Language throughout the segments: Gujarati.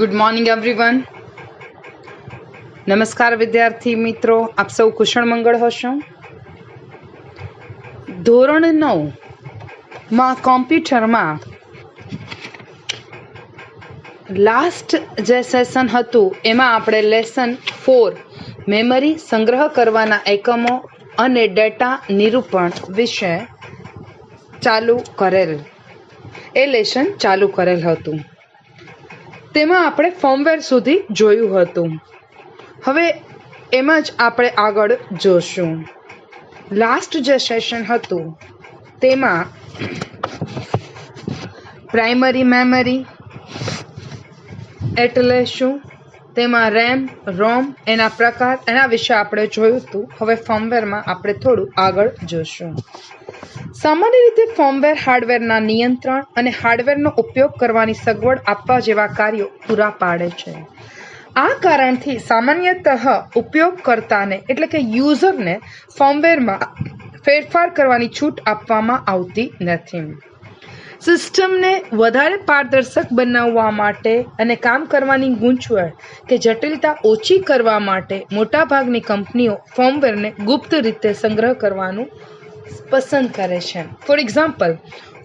Good morning everyone. નમસ્કાર વિદ્યાર્થી મિત્રો, આપ સૌ કુશળ મંગળ હશો. ધોરણ 9માં કોમ્પ્યુટરમાં લાસ્ટ જે સેશન હતું એમાં આપણે લેસન 4 મેમરી સંગ્રહ કરવાના એકમો અને ડેટા નિરૂપણ વિશે લેસન ચાલુ કરેલ હતું. તેમાં આપણે ફર્મવેર સુધી જોયું હતું. હવે એમાં જ આપણે આગળ જોશું. લાસ્ટ જે સેશન હતું તેમાં પ્રાઇમરી મેમરી એટલે શું, તેમાં રેમ, રોમ, એના પ્રકાર, એના વિશે આપણે જોયું હતું. હવે ફર્મવેરમાં આપણે થોડું આગળ જોશું. સામાન્ય રીતે ફર્મવેર હાર્ડવેરના નિયંત્રણ અને હાર્ડવેરનો ઉપયોગ કરવાની સગવડ આપવા જેવા કાર્યો પૂરા પાડે છે. આ કારણથી સામાન્યતઃ ઉપયોગકર્તાને એટલે કે યુઝરને ફર્મવેરમાં ફેરફાર કરવાની છૂટ આપવામાં આવતી નથી. સિસ્ટમને વધારે પારદર્શક બનાવવા માટે અને કામ કરવાની ગૂંચવણ કે જટિલતા ઓછી કરવા માટે મોટાભાગની કંપનીઓ ફર્મવેરને ગુપ્ત રીતે સંગ્રહ કરવાનું પસંદ કરે છે. For example,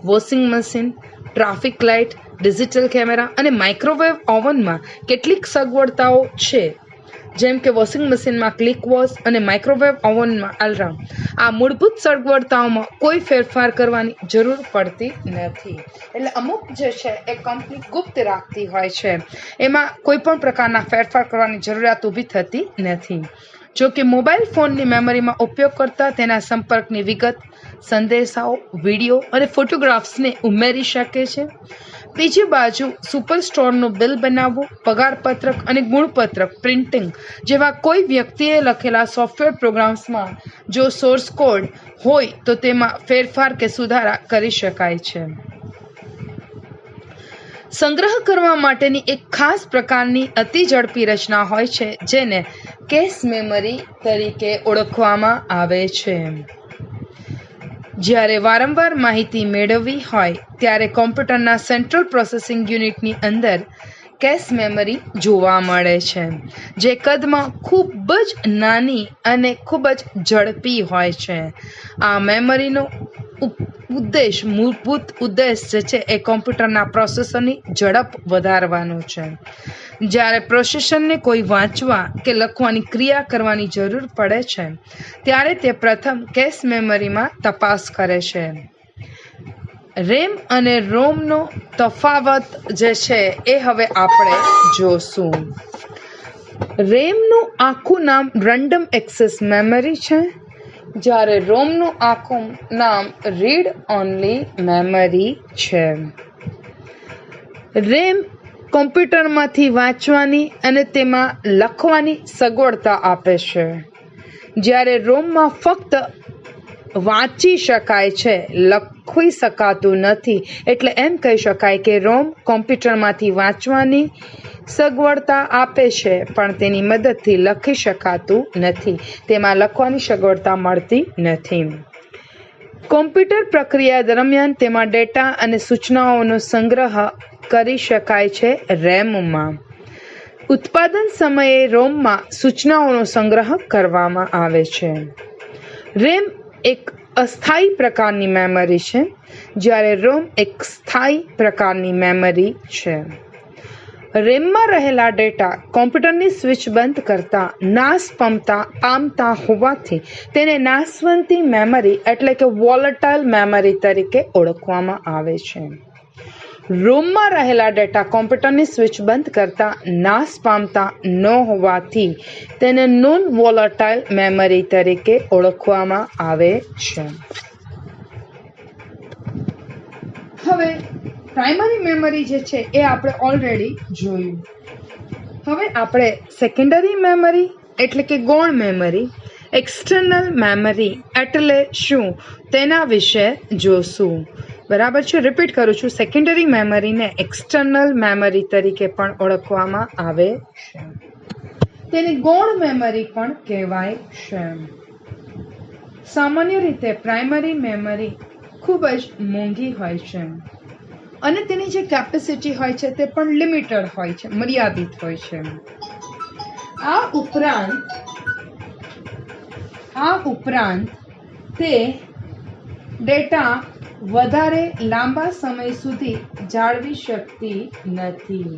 washing machine, traffic light, digital camera અને માઇક્રોવેવ ઓવનમાં કેટલીક સગવડતાઓ છે, જેમ કે વોશિંગ મશીનમાં ક્લિક વોશ અને માઇક્રોવેવ ઓવનમાં અલાર્મ. આ મૂળભૂત સગવડતાઓમાં કોઈ ફેરફાર કરવાની જરૂર પડતી નથી. એટલે અમુક જે છે એ કંપની ગુપ્ત રાખતી હોય છે, એમાં કોઈ પણ પ્રકારના ફેરફાર કરવાની જરૂરિયાત ઊભી થતી નથી. જો કે મોબાઈલ ફોનની મેમરીમાં ઉપયોગ કરતા તેના સંપર્કની વિગત, સંદેશાઓ, વિડીયો અને ફોટોગ્રાફ્સને ઉમેરી શકે છે. બીજી બાજુ સુપરસ્ટોરનું બિલ બનાવવું, પગારપત્રક અને ગુણપત્રક પ્રિન્ટિંગ જેવા કોઈ વ્યક્તિએ લખેલા સોફ્ટવેર પ્રોગ્રામ્સમાં જો સોર્સ કોડ હોય તો તેમાં ફેરફાર કે સુધારા કરી શકાય છે. સંગ્રહ કરવા માટેની એક ખાસ પ્રકારની અતિ ઝડપી રચના હોય છે, જેને કેશ મેમરી તરીકે ઓળખવામાં આવે છે. જ્યારે વારંવાર માહિતી મેળવવી હોય ત્યારે કોમ્પ્યુટરના સેન્ટ્રલ પ્રોસેસિંગ યુનિટની અંદર કેશ મેમરી જોવા મળે છે, જે કદમાં ખૂબ જ નાની અને ખૂબ જ ઝડપી હોય છે. આ મેમરીનો મૂળભૂત ઉદ્દેશ જે છે એ કોમ્પ્યુટરના પ્રોસેસરની ઝડપ વધારવાનો છે. જ્યારે પ્રોસેસરને કોઈ વાંચવા કે લખવાની ક્રિયા કરવાની જરૂર પડે છે, ત્યારે તે પ્રથમ કેશ મેમરીમાં તપાસ કરે છે. રેમ અને રોમનો તફાવત જે છે એ હવે આપણે જોશું. રેમનું આખું નામ રેન્ડમ એક્સેસ મેમરી છે, જ્યારે રોમનું આખું નામ રીડ ઓન્લી મેમરી છે. રેમ કોમ્પ્યુટરમાંથી વાંચવાની અને તેમાં લખવાની સગવડતા આપે છે, જ્યારે રોમમાં ફક્ત વાંચી શકાય છે, લખી શકાતું નથી. એટલે એમ કહી શકાય કે રોમ કોમ્પ્યુટરમાંથી વાંચવાની સગવડતા આપે છે, પણ તેની મદદથી લખી શકાતું નથી. તેમાં લખવાની સગવડતા મળતી નથી. કોમ્પ્યુટર પ્રક્રિયા દરમિયાન તેમાં ડેટા અને સૂચનાઓનો સંગ્રહ કરી શકાય છે રેમમાં. ઉત્પાદન સમયે રોમમાં સૂચનાઓનો સંગ્રહ કરવામાં આવે છે. રેમ એક અસ્થાયી પ્રકારની મેમરી છે, જ્યારે રોમ એક સ્થાયી પ્રકારની મેમરી છે. રેમમાં રહેલા ડેટા કોમ્પ્યુટરની સ્વિચ બંધ કરતા નાશ પામતા હોવાથી તેને નાશવંતી મેમરી એટલે કે વોલેટાઇલ મેમરી તરીકે ઓળખવામાં આવે છે. રોમમાં રહેલા ડેટા કોમ્પ્યુટરની સ્વિચ બંધ કરતા નાશ પામતા ન હોવાથી તેને નોન વોલેટાઇલ મેમરી તરીકે ઓળખવામાં આવે છે. હવે પ્રાઇમરી મેમરી જે છે એ આપણે ઓલરેડી જોયું. હવે આપણે સેકન્ડરી મેમરી એટલે કે ગૌણ મેમરી, એક્સટર્નલ મેમરી એટલે શું તેના વિશે જોશું. બરાબર છે, રિપીટ કરું છું. સેકન્ડરી મેમરીને એક્સટર્નલ મેમરી તરીકે પણ ઓળખવામાં આવે છે. તેને ગૌણ મેમરી પણ કહેવાય છે. સામાન્ય રીતે પ્રાઇમરી મેમરી ખૂબ જ મોંઘી હોય છે. અને તેની જે કેપેસિટી હોય છે તે પણ લિમિટેડ હોય છે, મર્યાદિત હોય છે. આ ઉપરાંત તે ડેટા વધારે લાંબા સમય સુધી જાળવી શકતી નથી.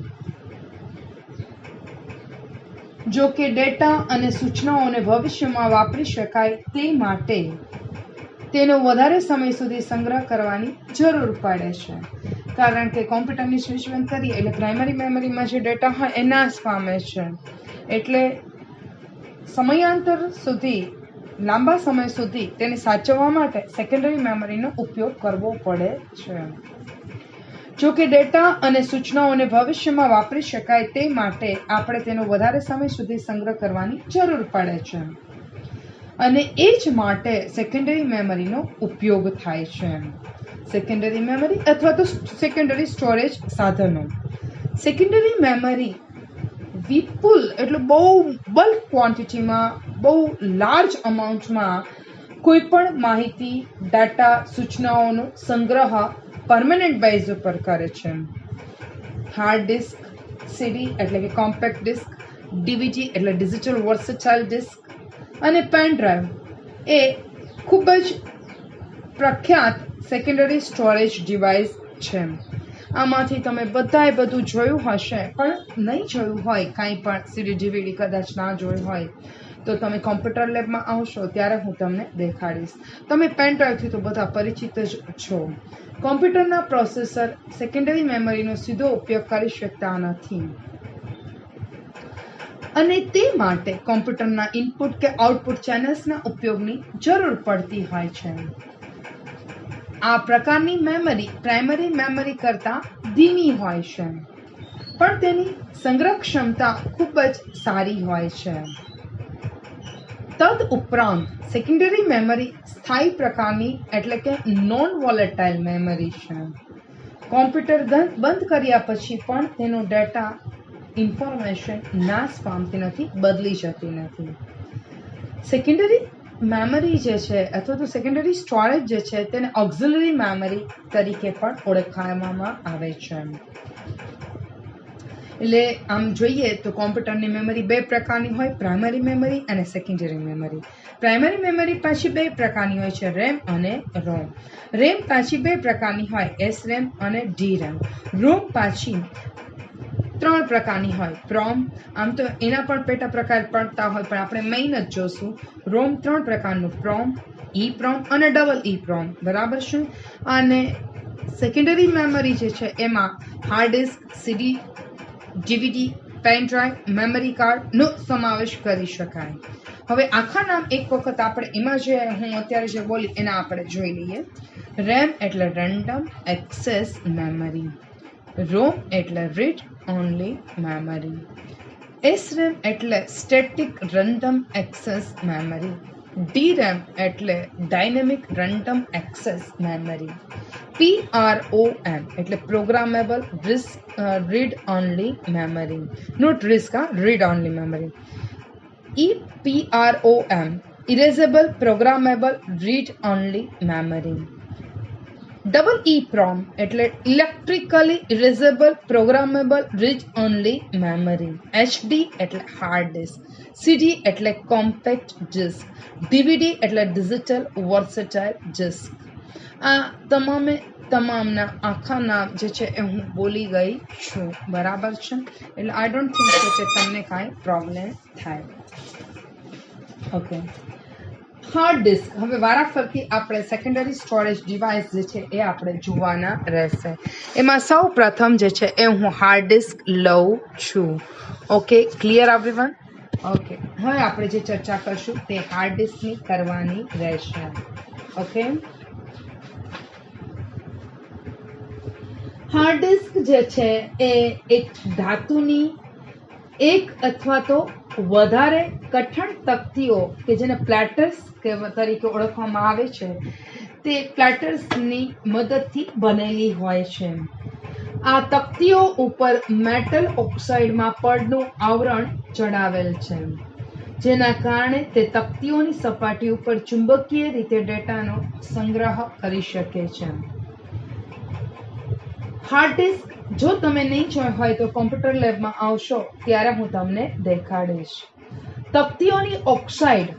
જો કે ડેટા અને સૂચનાઓને ભવિષ્યમાં વાપરી શકાય તે માટે તેનો વધારે સમય સુધી સંગ્રહ કરવાની જરૂર પડે છે. કારણ કે કોમ્પ્યુટરની સ્વિચ બંધ કરીએ એટલે પ્રાઇમરી મેમરીમાં જે ડેટા હોય એ નાશ પામે છે. એટલે સમયાંતર સુધી, લાંબા સમય સુધી તેને સાચવવા માટે સેકન્ડરી મેમરીનો ઉપયોગ કરવો પડે છે. જો કે ડેટા અને સૂચનાઓને ભવિષ્યમાં વાપરી શકાય તે માટે આપણે તેનો વધારે સમય સુધી સંગ્રહ કરવાની જરૂર પડે છે. અને એ જ માટે સેકન્ડરી મેમરીનો ઉપયોગ થાય છે. સેકન્ડરી મેમરી અથવા તો સેકન્ડરી સ્ટોરેજ સાધનો. સેકન્ડરી મેમરી વિપુલ એટલે બહુ બલ્ક ક્વોન્ટિટીમાં, બહુ લાર્જ અમાઉન્ટમાં કોઈ પણ માહિતી, ડાટા, સૂચનાઓનો સંગ્રહ પરમેનન્ટ બેઝ ઉપર કરે છે. હાર્ડ ડિસ્ક, સીડી એટલે કે કોમ્પેક્ટ ડિસ્ક, ડીવીડી એટલે ડિજિટલ વર્સેટાઇલ ડિસ્ક અને પેન ડ્રાઈવ એ ખૂબ જ પ્રખ્યાત સેકન્ડરી સ્ટોરેજ ડિવાઇસ છે. આમાંથી તમે બધાએ બધું જોયું હશે, પણ નહીં જોયું હોય કાંઈ પણ સીડી ડીવીડી કદાચ ના જોયું હોય તો તમે કોમ્પ્યુટર લેબમાં આવશો ત્યારે હું તમને દેખાડીશ. તમે પેન ડ્રાઈવથી તો બધા પરિચિત જ છો. કોમ્પ્યુટરના પ્રોસેસર સેકન્ડરી મેમરીનો સીધો ઉપયોગ કરી શકતા નથી અને તે માટે કોમ્પ્યુટરના ઇનપુટ કે આઉટપુટ ચેનલ્સના ઉપયોગની જરૂર પડતી હોય છે. આ પ્રકારની મેમરી પ્રાઇમરી મેમરી કરતાં ધીમી હોય છે, પણ તેની સંગ્રહ ક્ષમતા ખૂબ જ સારી હોય છે. તદ ઉપરાંત સેકન્ડરી મેમરી સ્થાયી પ્રકારની એટલે કે નોન વોલેટાઇલ મેમરી છે. કોમ્પ્યુટર બંધ કર્યા પછી પણ તેનો ડેટા, ઇન્ફોર્મેશન નાશ પામતી નથી, બદલી જતી નથી. સેકન્ડરી મેમરી જે છે અથવા તો સેકન્ડરી સ્ટોરેજ જે છે તેને ઓક્ઝિલરી મેમરી તરીકે પણ ઓળખવામાં આવે છે. એટલે આમ જોઈએ તો કોમ્પ્યુટરની મેમરી બે પ્રકારની હોય, પ્રાઇમરી મેમરી અને સેકન્ડરી મેમરી. પ્રાઇમરી મેમરી પાછી બે પ્રકારની હોય છે, રેમ અને રોમ. રેમ પાછી બે પ્રકારની હોય, SRAM અને DRAM. રોમ પાછી 3 પ્રકારની હોય, પ્રોમ. આમ તો એના પણ પેટા પ્રકાર પડતા હોય, પણ આપણે મેઇન જ જોશું. રોમ 3 પ્રકારનું, પ્રોમ, EEPROM અને ડબલ EEPROM, બરાબર છે. અને સેકન્ડરી મેમરી જે છે એમાં હાર્ડ ડિસ્ક, સીડી, ડીવીડી, પેન ડ્રાઈવ, મેમરી કાર્ડનો સમાવેશ કરી શકાય. હવે આખા નામ એક વખત આપણે એમાં જે હું અત્યારે જે બોલી એના આપણે જોઈ લઈએ. રેમ એટલે રેન્ડમ એક્સેસ મેમરી. રોમ એટલે રીડ ઓનલી મેમરી. SRAM એટલે static random access memory. DRAM એટલે dynamic random access memory. PROM એટલે પ્રોગ્રામેબલ રીડ ઓનલી મેમરી. નોટ રિસ્ક, read only memory. EPROM erasable programmable read only memory. Double EEPROM એટલે electrically erasable programmable read only memory. HD એટલે હાર્ડ ડિસ્ક. CD એટલે કોમ્પેક્ટ ડિસ્ક. DVD એટલે ડિજિટલ વર્સેટાઇલ ડિસ્ક. આ તમામના આખા નામ જે છે એ હું બોલી ગઈ છું, બરાબર છે. એટલે આઈ ડોન્ટ થિંક કે તમને કાંઈ પ્રોબ્લેમ થાય. Okay, hard disk. હવે વારાફરતી આપણે સેકન્ડરી સ્ટોરેજ ડિવાઇસ જે છે એ આપણે જોવાના રહેશે. એમાં સૌ પ્રથમ જે છે એ હું હાર્ડ ડિસ્ક લઉં છું. Okay, clear everyone? ઓકે, હવે આપણે જે ચર્ચા કરશું તે હાર્ડ ડિસ્કની કરવાની રહેશે. ઓકે, હાર્ડ ડિસ્ક જે છે એ એક ધાતુની એક અથવા તો વધારે કઠણ તકતીઓ કે જેને પ્લેટર્સ તરીકે ઓળખવામાં આવે છે, તે પ્લેટર્સની મદદથી બનેલી હોય છે. આ તકતીઓ ઉપર મેટલ ઓક્સાઇડમાં પડનું આવરણ ચડાવેલ છે, જેના કારણે તે તકતીઓની સપાટી ઉપર ચુંબકીય રીતે ડેટાનો સંગ્રહ કરી શકે છે. હાર્ડ ડિસ્ક જો તમે નહીં જોઈ હોય તો કોમ્પ્યુટર લેબમાં આવશો ત્યારે હું તમને દેખાડીશ. તકતીઓની ઓક્સાઇડ,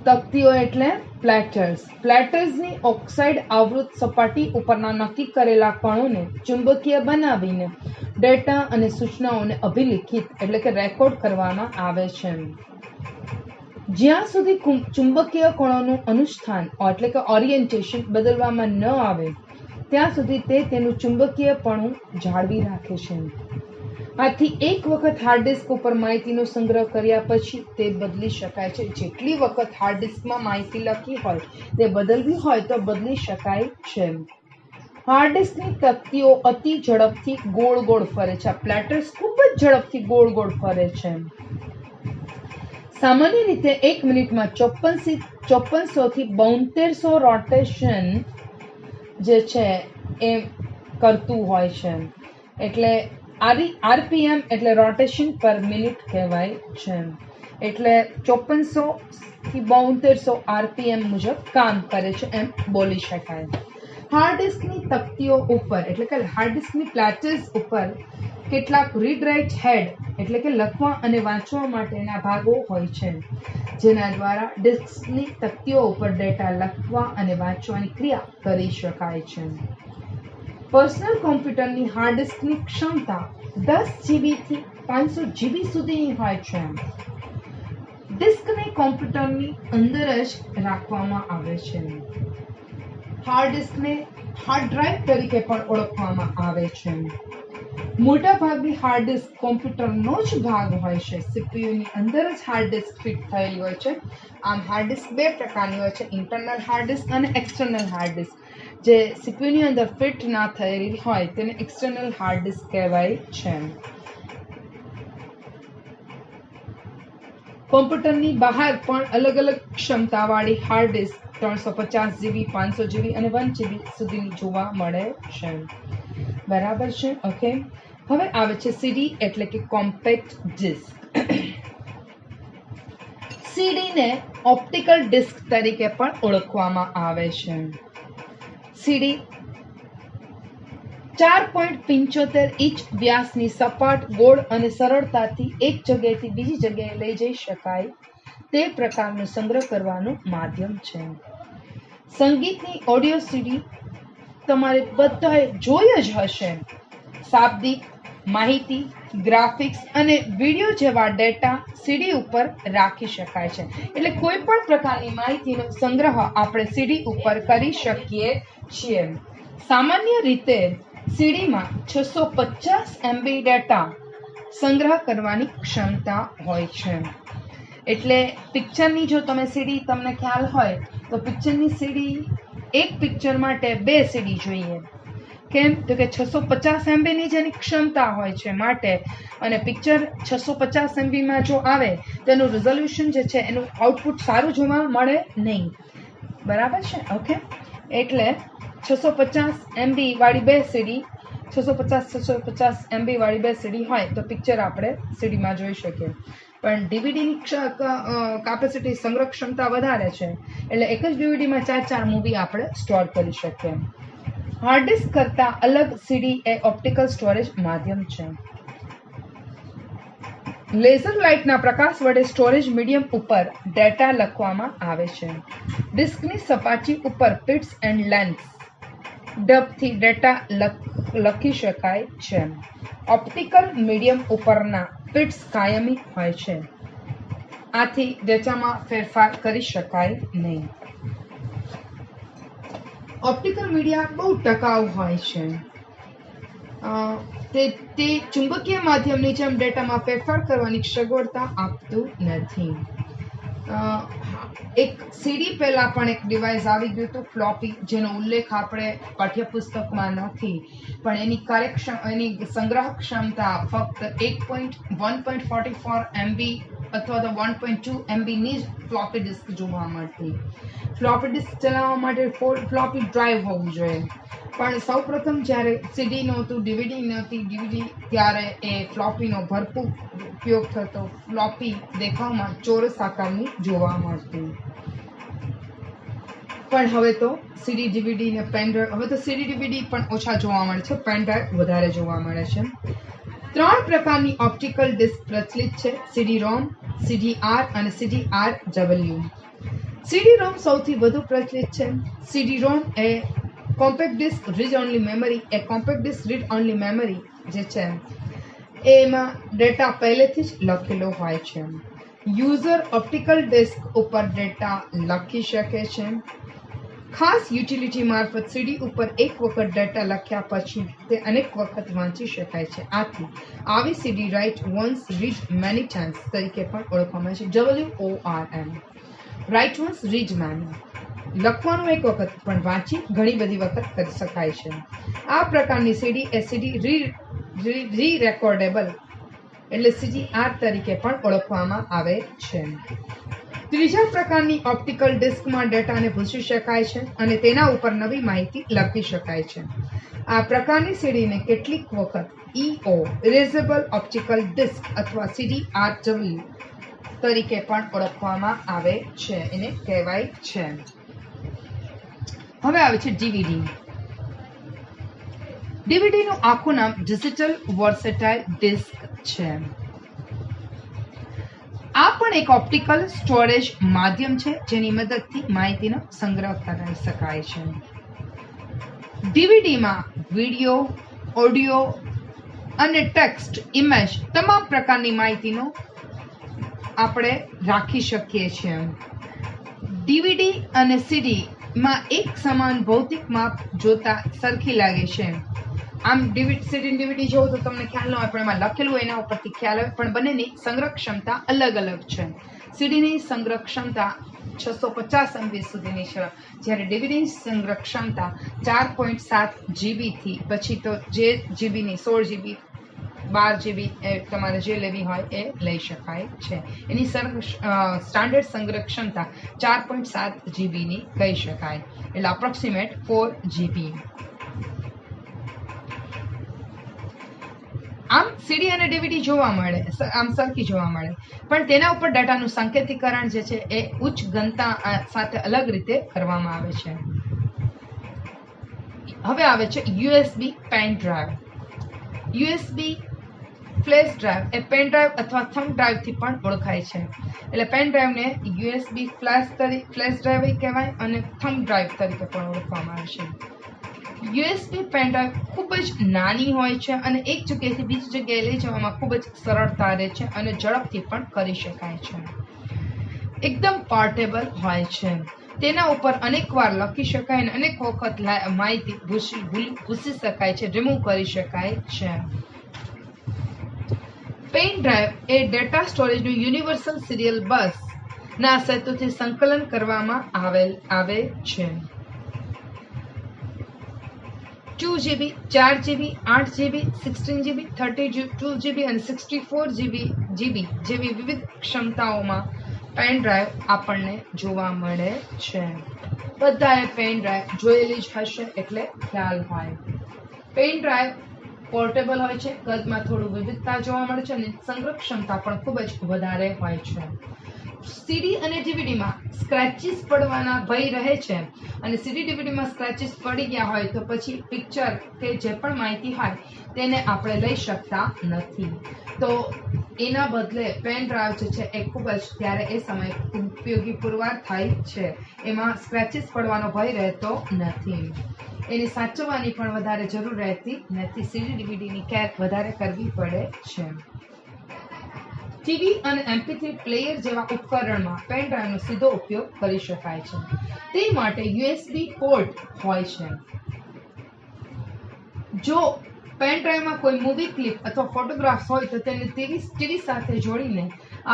તકતીઓ એટલે પ્લેટર્સ. પ્લેટર્સની ઓક્સાઇડ આવૃત સપાટી ઉપરના નક્કી કરેલા કણોને ચુંબકીય બનાવીને ડેટા અને સૂચનાઓને અભિલિખિત એટલે કે રેકોર્ડ કરવામાં આવે છે. જ્યાં સુધી ચુંબકીય કણોનું અનુષ્ઠાન એટલે કે ઓરિએન્ટેશન બદલવામાં ન આવે ત્યાં સુધી તે તેનું ચુંબકીયપણું જાળવી રાખે છે. આથી એક વખત હાર્ડ ડિસ્ક ઉપર માહિતીનો સંગ્રહ કર્યા પછી તે બદલી શકાય છે. જેટલી વખત હાર્ડ ડિસ્કમાં માહિતી લખી હોય તે બદલવી હોય તો બદલી શકાય છે. હાર્ડ ડિસ્કની તકતીઓ અતિ ઝડપથી ગોળ ગોળ ફરે છે. પ્લેટર્સ ખૂબ જ ઝડપથી ગોળ ગોળ ફરે છે. સામાન્ય રીતે 1 મિનિટમાં 5400 થી 7200 રોટેશન જે છે એ કરતું હોય છે. એટલે આરપીએમ એટલે રોટેશન પર મિનિટ કહેવાય છે. એટલે 5400 થી 7200 આરપીએમ મુજબ કામ કરે છે એમ બોલી શકાય. હાર્ડ ડિસ્કની તકતીઓ ઉપર એટલે કે હાર્ડ ડિસ્કની પ્લેટર્સ ઉપર કેટલાક રીડ રાઇટ હેડ એટલે કે લખવા અને વાંચવા માટેના ભાગો હોય છે, જેના દ્વારા ડિસ્કની તકતીઓ ઉપર ડેટા લખવા અને વાંચવાની ક્રિયા કરી શકાય છે. પર્સનલ કોમ્પ્યુટરની હાર્ડ ડિસ્કની ક્ષમતા 10 GB થી 500 GB સુધીની હોય છે. ડિસ્કને કોમ્પ્યુટરની અંદર જ રાખવામાં આવે છે. હાર્ડ ડિસ્કને હાર્ડ ડ્રાઈવ તરીકે પણ ઓળખવામાં આવે છે. મોટાભાગની હાર્ડ ડિસ્ક કોમ્પ્યુટરનો જ ભાગ હોય છે. સીપીયુની અંદર જ હાર્ડ ડિસ્ક ફિટ થયેલી હોય છે. આમ હાર્ડ ડિસ્ક 2 પ્રકારની હોય છે, ઇન્ટરનલ હાર્ડ ડિસ્ક અને એક્સટર્નલ હાર્ડ ડિસ્ક. જે સીપીયુની અંદર ફિટ ના થયેલી હોય તેને એક્સટર્નલ હાર્ડ ડિસ્ક કહેવાય છે. કોમ્પ્યુટરની બહાર પણ અલગ અલગ ક્ષમતાવાળી હાર્ડ ડિસ્ક 350 GB, 500 GB અને 1 GB સુધીની જોવા મળે છે. બરાબર છે? ઓકે. હવે આવે છે સીડી એટલે કે કોમ્પેક્ટ ડિસ્ક. સીડીને ઓપ્ટિકલ ડિસ્ક તરીકે પણ ઓળખવામાં આવે છે. સીડી 4.75 ઇંચ વ્યાસની સપાટ, ગોળ અને સરળતાથી એક જગ્યાએથી બીજી જગ્યાએ લઈ જઈ શકાય તે પ્રકારનો સંગ્રહ કરવાનું માધ્યમ છે. સંગીતની ઓડિયો સીડી તમારે બધાએ જોઈ જ હશે. શાબ્દિક માહિતી, ગ્રાફિક્સ અને વિડીયો જેવા ડેટા સીડી ઉપર રાખી શકાય છે. એટલે કોઈ પણ પ્રકારની માહિતીનો સંગ્રહ આપણે સીડી ઉપર કરી શકીએ છીએ. સામાન્ય રીતે સીડીમાં 650 MB ડેટા સંગ્રહ કરવાની ક્ષમતા હોય છે. એટલે પિક્ચરની જો તમે સીડી તમને ખ્યાલ હોય તો પિક્ચરની સીડી એક પિક્ચર માટે 2 સીડી જોઈએ. કેમ? તો કે 650 MB ની જેની ક્ષમતા હોય છે માટે, અને પિક્ચર 650 MB માં જો આવે તેનું રિઝોલ્યુશન જે છે એનું આઉટપુટ સારું જોવા મળે નહીં. બરાબર છે? ઓકે. એટલે 650 MB વાળી 2 સીડી 650 MB વાળી 2 સીડી હોય તો પિક્ચર આપણે સીડીમાં જોઈ શકીએ. પણ ડીવીડીની કેપેસિટી સંગ્રહ ક્ષમતા વધારે છે એટલે એક જ ડીવીડીમાં 4 મૂવી આપણે સ્ટોર કરી શકીએ. હાર્ડ ડિસ્ક કરતાં અલગ સીડી એ ઓપ્ટિકલ સ્ટોરેજ માધ્યમ છે. લેઝર લાઇટના પ્રકાશ વડે સ્ટોરેજ મીડિયમ ઉપર ડેટા લખવામાં આવે છે. ડિસ્કની સપાટી ઉપર પિટ્સ એન્ડ લેન્સ ઢબથી ડેટા લખી શકાય છે. ઓપ્ટિકલ મીડિયમ ઉપરના પિટ્સ કાયમી હોય છે. આથી ડેટામાં ફેરફાર કરી શકાય નહીં. ઓપ્ટિકલ મીડિયા બહુ ટકાઉ હોય છે. તે ચુંબકીય માધ્યમની જેમ ડેટામાં ફેરફાર કરવાની સગવડતા આપતું નથી. એક સીડી પહેલા પણ એક ડિવાઇસ આવી ગયું હતું, ફ્લોપી, જેનો ઉલ્લેખ આપણે પાઠ્યપુસ્તકમાં નથી, પણ એની સંગ્રહ ક્ષમતા ફક્ત 1.44 MB અથવા તો 1.2 MB ની જ ફ્લોપી ડિસ્ક જોવા મળતી. ફ્લોપી ડિસ્ક ચલાવવા માટે ફ્લોપી ડ્રાઈવ હોવું જોઈએ. પણ સૌપ્રથમ જ્યારે સીડી નહોતું, ડીવીડી નહોતી, ત્યારે એ ફ્લોપીનો ભરપૂર ઉપયોગ થતો. ફ્લોપી દેખાવમાં ચોરસ આકારની જોવા મળતી. પણ હવે તો સીડી ડીવીડી ને પેન ડ્રાઈવ, હવે તો સીડી ડીવીડી પણ ઓછા જોવા મળે છે, પેન ડ્રાઈવ વધારે જોવા મળે છે. 3 પ્રકારની ઓપ્ટિકલ ડિસ્ક પ્રચલિત છે: CD-ROM, CD-R અને CD-RW. CD-ROM સૌથી વધુ પ્રચલિત છે. CD-ROM એ compact disc read only memory, જે છે એમાં ડેટા પહેલેથી જ લખેલો હોય છે. યુઝર ઓપ્ટિકલ ડિસ્ક ઉપર ડેટા લખી શકે છે. ખાસ યુટિલિટી મારફત સીડી ઉપર એક વખત ડેટા લખ્યા પછી તે અનેક વખત વાંચી શકાય છે. આથી આવી CD write once read many times તરીકે પણ ઓળખવામાં આવે છે. WORM, write once read many, લખવાનું એક વખત પણ વાંચી ઘણી બધી વખત કરી શકાય છે. આ પ્રકારની સીડી એ સીડી રી રેકોર્ડેબલ એટલે CDR તરીકે પણ ઓળખવામાં આવે છે. ત્રીજા પ્રકારની ઓપ્ટિકલ ડિસ્કમાં ડેટાને ભૂંસી શકાય છે અને તેના ઉપર નવી માહિતી લખી શકાય છે. આ પ્રકારની સીડીને કેટલીક વખત EO ઇરેઝેબલ ઓપ્ટિકલ ડિસ્ક અથવા CDRW તરીકે પણ ઓળખવામાં આવે છે, એને કહેવાય છે. હવે આવે છે ડીવીડી. ડીવીડીનું આખું નામ ડિજિટલ વર્સેટાઇલ ડિસ્ક છે. આ પણ એક ઓપ્ટિકલ સ્ટોરેજ માધ્યમ છે જેની મદદથી માહિતીનો સંગ્રહ કરી શકાય છે. ડીવીડીમાં વિડીયો, ઓડિયો અને ટેક્સ્ટ, ઇમેજ તમામ પ્રકારની માહિતીનો આપણે રાખી શકીએ છીએ. ડીવીડી અને સીડીમાં એક સમાન ભૌતિક માપ જોતા સરખી લાગે છે. આમ ડીવીડી જોવો તો તમને ખ્યાલ ન હોય, પણ એમાં લખેલું એના ઉપરથી ખ્યાલ આવે, પણ બંનેની સંગ્રહ ક્ષમતા અલગ અલગ છે. સીડીની સંગ્રહ ક્ષમતા 650 MB સુધીની છે, જ્યારે ડીવીડીની સંગ્રહ ક્ષમતા 4.7 GB થી પછી તો જે જીબીની 16 GB 12 GB તમારે જે લેવી હોય એ લઈ શકાય છે. એની સ્ટાન્ડર્ડ સંગ્રહ ક્ષમતા 4.7 GB ની કહી શકાય, એટલે અપ્રોક્સિમેટ 4 GB. આમ સીડી અને ડીવીડી જોવા મળે, આમ સરખી જોવા મળે, પણ તેના ઉપર ડેટાનું સંકેતીકરણ જે છે એ ઉચ્ચ ઘનતા સાથે અલગ રીતે કરવામાં આવે છે. હવે આવે છે USB pen drive. USB flash drive એ પેન ડ્રાઈવ અથવા થંબ ડ્રાઈવથી પણ ઓળખાય છે. એટલે પેન ડ્રાઈવને USB ફ્લેશ ડ્રાઈવ કહેવાય અને થંબ ડ્રાઈવ તરીકે પણ ઓળખવામાં આવે છે. USB પેન ડ્રાઈવ ખૂબ જ નાની હોય છે અને એક જગ્યાએથી બીજી જગ્યાએ લઈ જવામાં ખૂબ જ સરળતા રહે છે અને ઝડપથી પણ કરી શકાય છે. એકદમ પોર્ટેબલ હોય છે. તેના ઉપર અનેક વાર લખી શકાય અને અનેક વખત માહિતી ભૂસી શકાય છે, રિમૂવ કરી શકાય છે. પેન ડ્રાઈવ એ ડેટા સ્ટોરેજનું યુનિવર્સલ સિરિયલ બસ ના સેતુથી સંકલન કરવામાં આવે છે. 2 GB, 4 GB, 8 GB, 16 GB, 32 GB અને 64 GB જેવી વિવિધ ક્ષમતાઓમાં પેન ડ્રાઈવ આપણને જોવા મળે છે. બધાએ પેન ડ્રાઈવ જોયેલી જ હશે એટલે ખ્યાલ હોય. પેન ડ્રાઈવ પોર્ટેબલ હોય છે, કદમાં થોડું વિવિધતા જોવા મળે છે અને સંગ્રહ ક્ષમતા પણ ખૂબ જ વધારે હોય છે. સીડી અને ડીવીડીમાં સ્ક્રેચીસ પડવાના ભય રહે છે અને સીડી ડીવીડીમાં સ્ક્રેચીસ પડી ગયા હોય તો પછી પિક્ચર કે જે પણ માહિતી હોય તેને આપણે લઈ શકતા નથી. તો એના બદલે પેન ડ્રાઈવ જે છે એ ખૂબ જ ત્યારે એ સમયે ઉપયોગી પુરવાર થાય છે. એમાં સ્ક્રેચીસ પડવાનો ભય રહેતો નથી. એની સાચવવાની પણ વધારે જરૂર રહેતી નથી. સીડી ડીવીડીની કેર વધારે કરવી પડે છે. ટીવી અને MP3 પ્લેયર જેવા ઉપકરણમાં પેન ડ્રાઈવનો સીધો ઉપયોગ કરી શકાય છે. તે માટે USB પોર્ટ હોય છે. જો પેન ડ્રાઈવમાં કોઈ મૂવી ક્લિપ અથવા ફોટોગ્રાફ્સ હોય તો તેને ટીવી સાથે જોડીને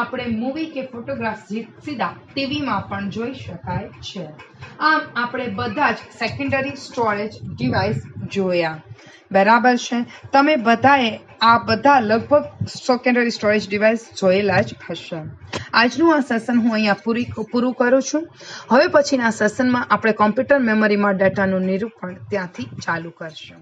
આપણે મૂવી કે ફોટોગ્રાફ્સ સીધા ટીવીમાં પણ જોઈ શકાય છે. આમ આપણે બધા જ સેકન્ડરી સ્ટોરેજ ડિવાઇસ જોયા, બરાબર છે. તમે બધાએ આ બધા લગભગ સેકન્ડરી સ્ટોરેજ ડિવાઇસ જોયેલા જ હશે. આજનું આ સેશન હું અહીંયા પૂરું કરું છું. હવે પછીના સેશનમાં આપણે કોમ્પ્યુટર મેમરીમાં ડેટાનું નિરૂપણ ત્યાંથી ચાલુ કરશું.